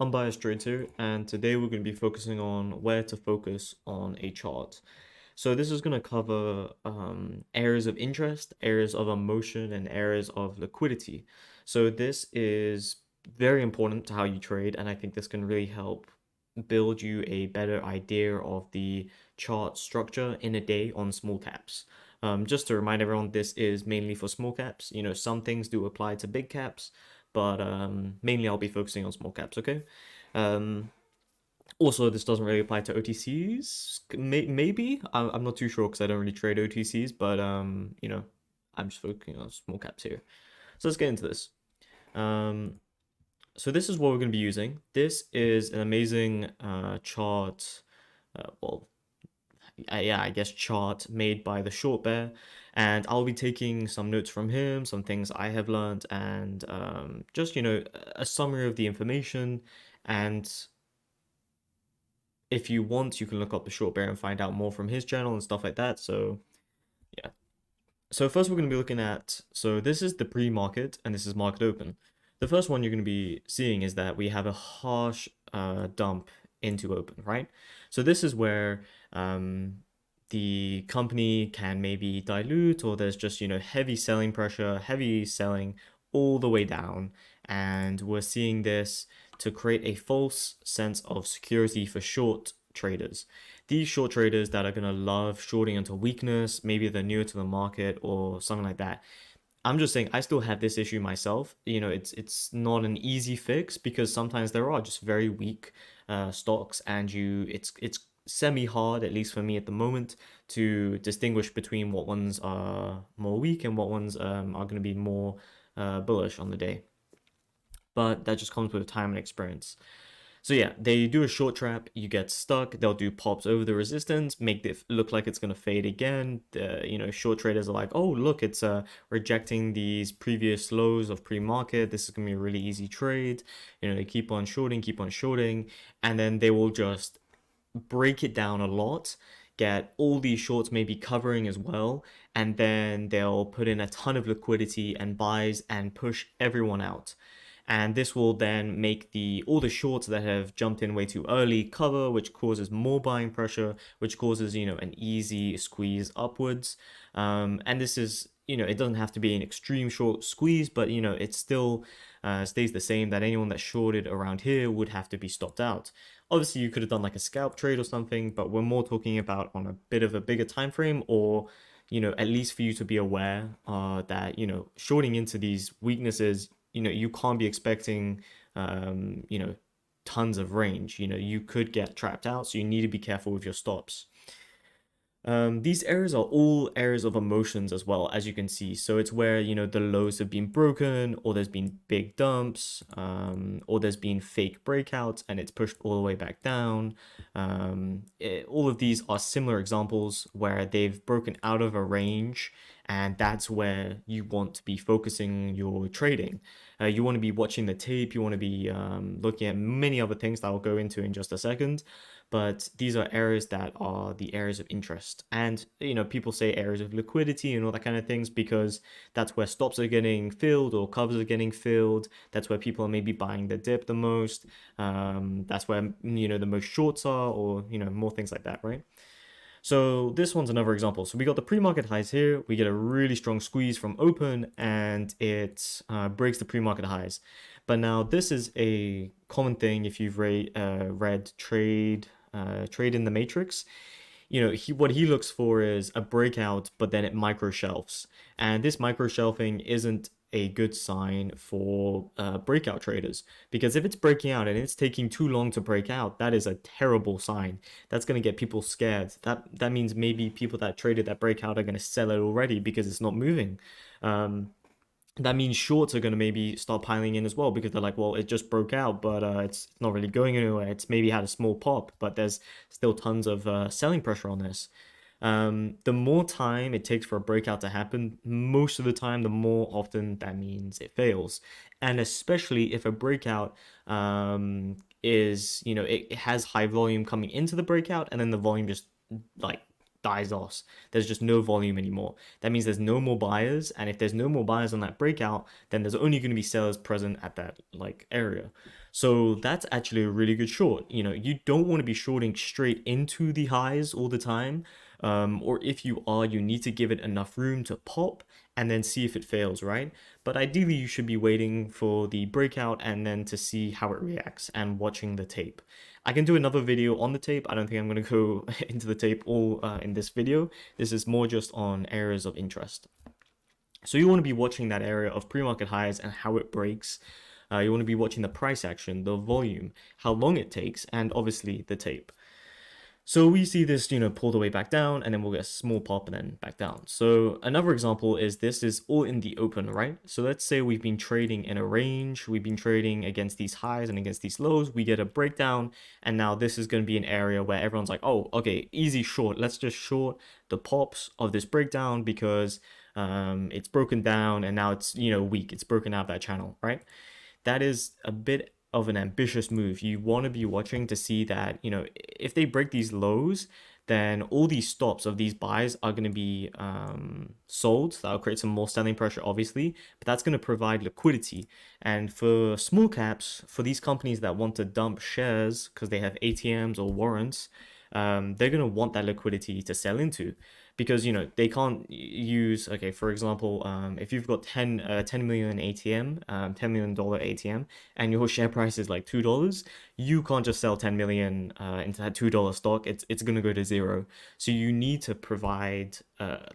Unbiased Trades here, and today we're going to be focusing on where to focus on a chart. So this is going to cover areas of interest, areas of emotion, and areas of liquidity. So this is very important to how you trade, and I think this can really help build you a better idea of the chart structure in a day on small caps. Just to remind everyone, this is mainly for small caps. You know, some things do apply to big caps, but mainly I'll be focusing on small caps, okay? Um, Also, this doesn't really apply to OTCs. Maybe I'm not too sure because I don't really trade OTCs, but I'm just focusing on small caps here. So let's get into this. Um, so this is what we're going to be using. This is an amazing chart. Well, yeah, I guess chart made by the Short Bear, and I'll be taking some notes from him, some things I have learned, and just a summary of the information. And if you want, you can look up the Short Bear and find out more from his channel and stuff like that. So yeah. So first we're going to be looking at, so this is the pre-market and this is market open. The first one you're going to be seeing is that we have a harsh dump into open, right? So this is where the company can maybe dilute, or there's just, heavy selling pressure, heavy selling all the way down. And we're seeing this to create a false sense of security for short traders. These short traders that are going to love shorting into weakness, maybe they're newer to the market or something like that. I'm just saying I still have this issue myself. You know, it's not an easy fix because sometimes there are just very weak stocks, and it's semi hard, at least for me at the moment, to distinguish between what ones are more weak and what ones are going to be more bullish on the day. But that just comes with time and experience. So yeah, they do a short trap, you get stuck, they'll do pops over the resistance, make it look like it's going to fade again. Short traders are like, oh, look, it's rejecting these previous lows of pre-market. This is going to be a really easy trade. You know, they keep on shorting, and then they will just break it down a lot, get all these shorts maybe covering as well, and then they'll put in a ton of liquidity and buys and push everyone out. And this will then make the all the shorts that have jumped in way too early cover, which causes more buying pressure, which causes an easy squeeze upwards. And this is, it doesn't have to be an extreme short squeeze, but it still stays the same, that anyone that shorted around here would have to be stopped out. Obviously, you could have done like a scalp trade or something, but we're more talking about on a bit of a bigger time frame, or at least for you to be aware that shorting into these weaknesses, you can't be expecting um, you know tons of range. You could get trapped out, so you need to be careful with your stops. These areas are all areas of emotions as well, as you can see. So it's where, the lows have been broken, or there's been big dumps, or there's been fake breakouts and it's pushed all the way back down. All of these are similar examples where they've broken out of a range, and that's where you want to be focusing your trading. You want to be watching the tape, you want to be looking at many other things that I'll go into in just a second. But these are areas that are the areas of interest. And, people say areas of liquidity and all that kind of things because that's where stops are getting filled or covers are getting filled. That's where people are maybe buying the dip the most. That's where, the most shorts are, or, more things like that, right? So this one's another example. So we got the pre-market highs here. We get a really strong squeeze from open, and it breaks the pre-market highs. But now this is a common thing if you've read Trade in the Matrix. What he looks for is a breakout, but then it micro shelves, and this micro shelving isn't a good sign for breakout traders, because if it's breaking out and it's taking too long to break out, that is a terrible sign. That's going to get people scared. That means maybe people that traded that breakout are going to sell it already because it's not moving. um, that means shorts are going to maybe start piling in as well, because they're like, well, it just broke out, but it's not really going anywhere. It's maybe had a small pop, but there's still tons of selling pressure on this. The more time it takes for a breakout to happen, most of the time, the more often that means it fails. And especially if a breakout is, it has high volume coming into the breakout, and then the volume just like dies off. There's just no volume anymore. That means there's no more buyers, and if there's no more buyers on that breakout, then there's only going to be sellers present at that like area. So that's actually a really good short. You don't want to be shorting straight into the highs all the time. Or if you are, you need to give it enough room to pop and then see if it fails, right? But ideally, you should be waiting for the breakout and then to see how it reacts and watching the tape. I can do another video on the tape. I don't think I'm going to go into the tape all in this video. This is more just on areas of interest. So you want to be watching that area of pre-market highs and how it breaks. You want to be watching the price action, the volume, how long it takes, and obviously the tape. So we see this, pull the way back down, and then we'll get a small pop and then back down. So another example is this is all in the open, right? So let's say we've been trading in a range, we've been trading against these highs and against these lows, we get a breakdown, and now this is going to be an area where everyone's like, oh, okay, easy short. Let's just short the pops of this breakdown because it's broken down and now it's, weak. It's broken out of that channel, right? That is a bit of an ambitious move. You want to be watching to see that, if they break these lows, then all these stops of these buys are going to be sold. That'll create some more selling pressure, obviously, but that's going to provide liquidity. And for small caps, for these companies that want to dump shares because they have ATMs or warrants, they're going to want that liquidity to sell into. Because they can't use, okay, for example, if you've got 10 million ATM, $10 million ATM, and your share price is like $2, you can't just sell 10 million into that $2 stock. It's gonna go to zero. So you need to provide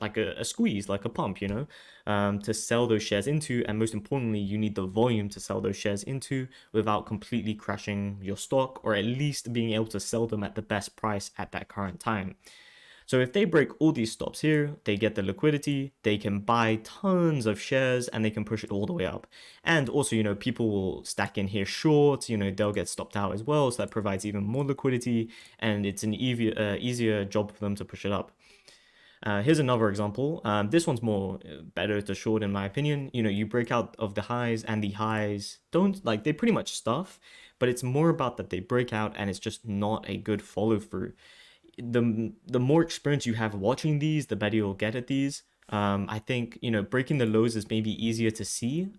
like a squeeze, like a pump, to sell those shares into, and most importantly, you need the volume to sell those shares into without completely crashing your stock, or at least being able to sell them at the best price at that current time. So if they break all these stops here, they get the liquidity, they can buy tons of shares and they can push it all the way up. And also, people will stack in here short, they'll get stopped out as well. So that provides even more liquidity and it's an easier job for them to push it up. Here's another example. This one's more better to short in my opinion. You break out of the highs and the highs don't they pretty much stuff, but it's more about that they break out and it's just not a good follow through. The more experience you have watching these, the better you'll get at these. I think, breaking the lows is maybe easier to see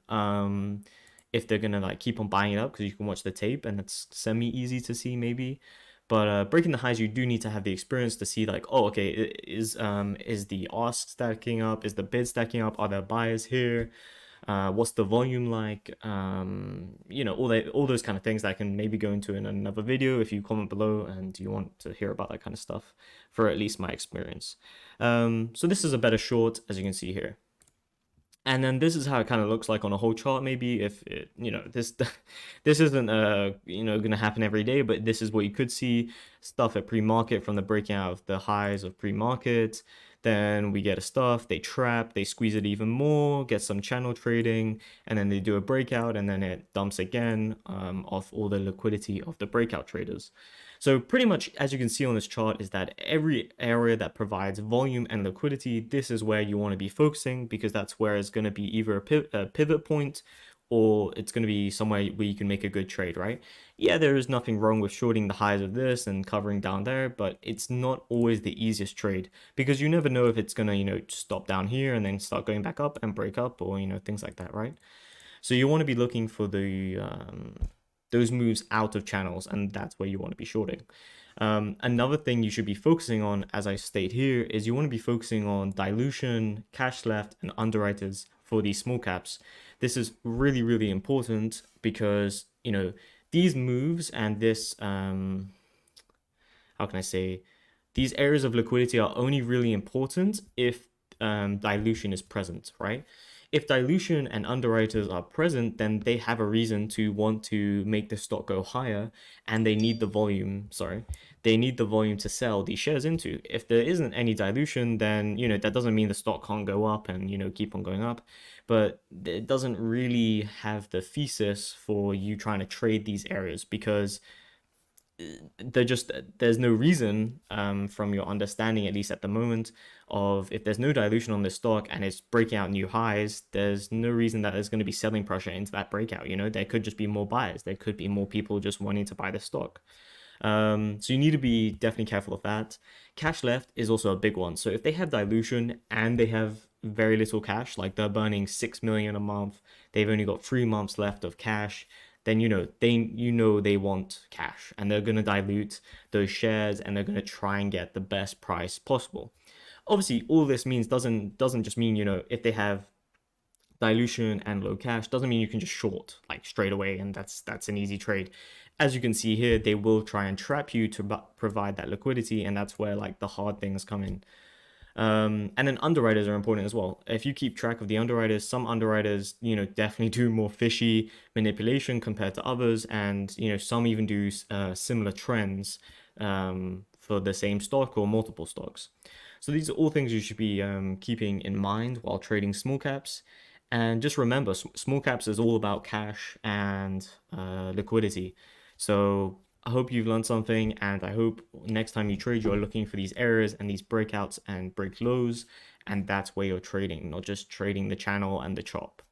if they're gonna keep on buying it up because you can watch the tape and it's semi-easy to see maybe. But breaking the highs, you do need to have the experience to see oh, okay, is the ask stacking up? Is the bid stacking up? Are there buyers here? What's the volume like? All those kind of things that I can maybe go into in another video if you comment below and you want to hear about that kind of stuff for at least my experience. So this is a better short, as you can see here. And then this is how it kind of looks like on a whole chart. Maybe if it, this isn't gonna happen every day, but this is what you could see. Stuff at pre-market from the breaking out of the highs of pre-market. Then we get a stuff, they trap, they squeeze it even more, get some channel trading, and then they do a breakout, and then it dumps again off all the liquidity of the breakout traders. So pretty much, as you can see on this chart, is that every area that provides volume and liquidity, this is where you want to be focusing, because that's where it's going to be either a pivot point or it's going to be somewhere where you can make a good trade, right? Yeah, there is nothing wrong with shorting the highs of this and covering down there, but it's not always the easiest trade because you never know if it's going to, stop down here and then start going back up and break up or, things like that, right? So you want to be looking for the those moves out of channels, and that's where you want to be shorting. Another thing you should be focusing on, as I state here, is you want to be focusing on dilution, cash left, and underwriters for these small caps. This is really, really important because, these moves and this, how can I say, these areas of liquidity are only really important if dilution is present, right? If dilution and underwriters are present, then they have a reason to want to make the stock go higher, and they need the volume, they need the volume to sell these shares into. If there isn't any dilution, then, that doesn't mean the stock can't go up and, keep on going up, but it doesn't really have the thesis for you trying to trade these areas because there's no reason from your understanding, at least at the moment, of if there's no dilution on this stock and it's breaking out new highs, there's no reason that there's going to be selling pressure into that breakout. There could just be more buyers, there could be more people just wanting to buy the stock. So you need to be definitely careful of that. Cash left is also a big one. So if they have dilution and they have very little cash, like they're burning 6 million a month, they've only got 3 months left of cash, then they want cash and they're gonna dilute those shares and they're gonna try and get the best price possible. Obviously, all this means doesn't just mean, if they have dilution and low cash, doesn't mean you can just short like straight away and that's an easy trade. As you can see here, they will try and trap you to provide that liquidity, and that's where like the hard things come in. And then underwriters are important as well. If you keep track of the underwriters, some underwriters, definitely do more fishy manipulation compared to others, and some even do similar trends for the same stock or multiple stocks. So these are all things you should be keeping in mind while trading small caps. And just remember, small caps is all about cash and liquidity. So I hope you've learned something, and I hope next time you trade, you're looking for these areas and these breakouts and break lows, and that's where you're trading, not just trading the channel and the chop.